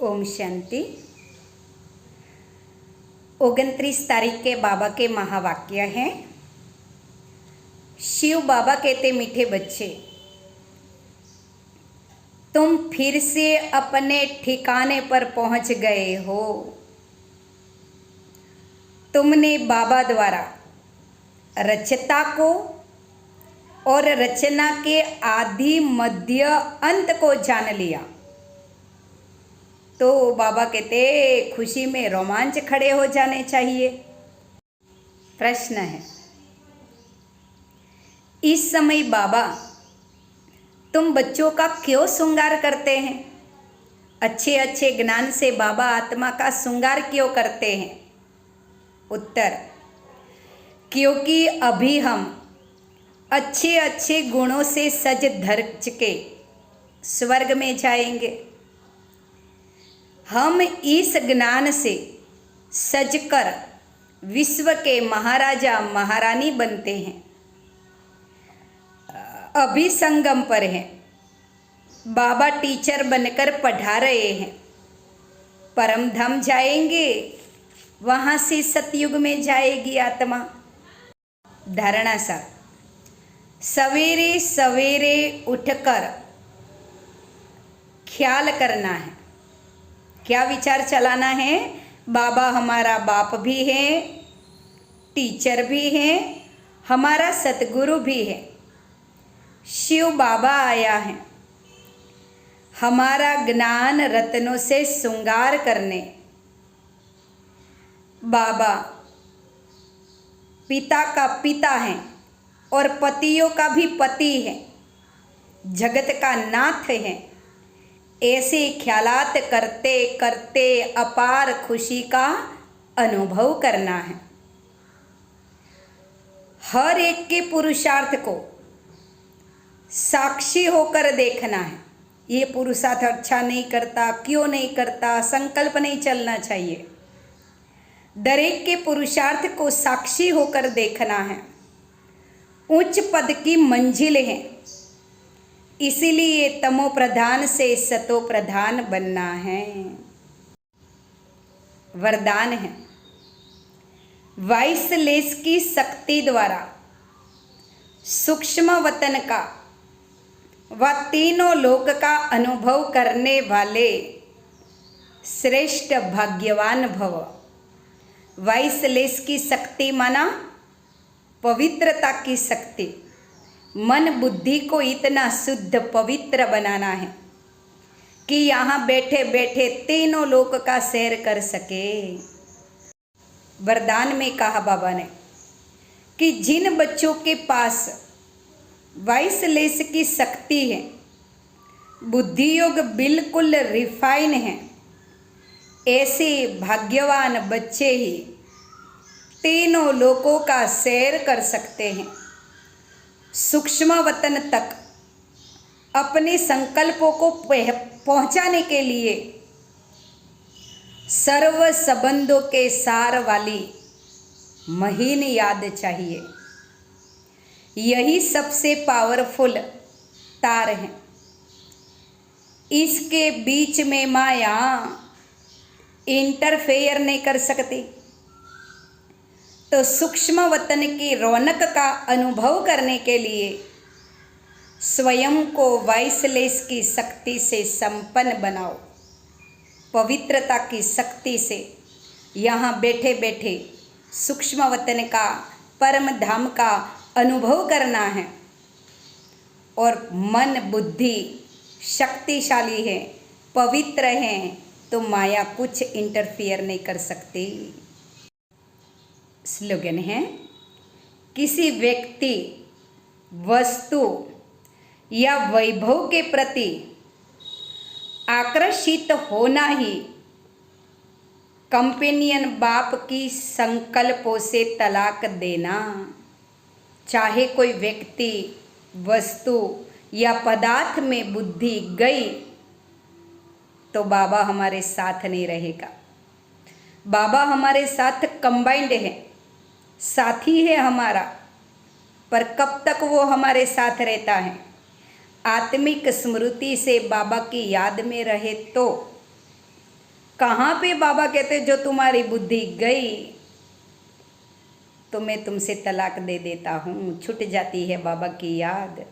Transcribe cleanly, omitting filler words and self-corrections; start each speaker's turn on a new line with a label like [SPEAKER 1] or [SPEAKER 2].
[SPEAKER 1] ओम शांति। 29 तारीख के बाबा के महावाक्य हैं। शिव बाबा कहते, मीठे बच्चे, तुम फिर से अपने ठिकाने पर पहुंच गए हो। तुमने बाबा द्वारा रचता को और रचना के आदि मध्य अंत को जान लिया। तो बाबा कहते, खुशी में रोमांच खड़े हो जाने चाहिए। प्रश्न है, इस समय बाबा तुम बच्चों का क्यों श्रृंगार करते हैं? अच्छे अच्छे ज्ञान से बाबा आत्मा का श्रृंगार क्यों करते हैं? उत्तर, क्योंकि अभी हम अच्छे अच्छे गुणों से सज धज के स्वर्ग में जाएंगे। हम इस ज्ञान से सजकर विश्व के महाराजा महारानी बनते हैं। अभी संगम पर हैं। बाबा टीचर बनकर पढ़ा रहे हैं। परम धाम जाएंगे, वहाँ से सतयुग में जाएगी आत्मा। धारणा सा, सवेरे सवेरे उठकर ख्याल करना है। क्या विचार चलाना है? बाबा हमारा बाप भी है, टीचर भी है, हमारा सतगुरु भी है। शिव बाबा आया है हमारा ज्ञान रत्नों से श्रृंगार करने। बाबा पिता का पिता है और पतियों का भी पति है, जगत का नाथ है। ऐसे ख्यालात करते करते अपार खुशी का अनुभव करना है। हर एक के पुरुषार्थ को साक्षी होकर देखना है। ये पुरुषार्थ अच्छा नहीं करता, क्यों नहीं करता, संकल्प नहीं चलना चाहिए। दरेक के पुरुषार्थ को साक्षी होकर देखना है। उच्च पद की मंजिल है, इसीलिए तमो प्रधान से सतो प्रधान बनना है। वरदान है, वाइसलेस की शक्ति द्वारा सूक्ष्म वतन का व तीनों लोक का अनुभव करने वाले श्रेष्ठ भाग्यवान भव। वाइसलेस की शक्ति माना पवित्रता की शक्ति। मन बुद्धि को इतना शुद्ध पवित्र बनाना है कि यहाँ बैठे बैठे तीनों लोक का सैर कर सके। वरदान में कहा बाबा ने कि जिन बच्चों के पास वाइसलेस की शक्ति है, बुद्धि योग बिल्कुल रिफाइन है, ऐसे भाग्यवान बच्चे ही तीनों लोकों का सैर कर सकते हैं। सूक्ष्म वतन तक अपने संकल्पों को पहुंचाने के लिए सर्व संबंधों के सार वाली महीन याद चाहिए। यही सबसे पावरफुल तार है। इसके बीच में माया इंटरफेयर नहीं कर सकती। तो सूक्ष्म वतन की रौनक का अनुभव करने के लिए स्वयं को वाइसलेस की शक्ति से संपन्न बनाओ। पवित्रता की शक्ति से यहाँ बैठे बैठे सूक्ष्म वतन का, परम धाम का अनुभव करना है। और मन बुद्धि शक्तिशाली है, पवित्र है, तो माया कुछ इंटरफियर नहीं कर सकती। स्लोगन है, किसी व्यक्ति, वस्तु या वैभव के प्रति आकर्षित होना ही कंपेनियन बाप की संकल्पों से तलाक देना। चाहे कोई व्यक्ति, वस्तु या पदार्थ में बुद्धि गई तो बाबा हमारे साथ नहीं रहेगा। बाबा हमारे साथ कंबाइंड है, साथी है हमारा, पर कब तक वो हमारे साथ रहता है? आत्मिक स्मृति से बाबा की याद में रहे तो कहाँ पे बाबा कहते जो तुम्हारी बुद्धि गई तो मैं तुमसे तलाक दे देता हूँ, छूट जाती है बाबा की याद।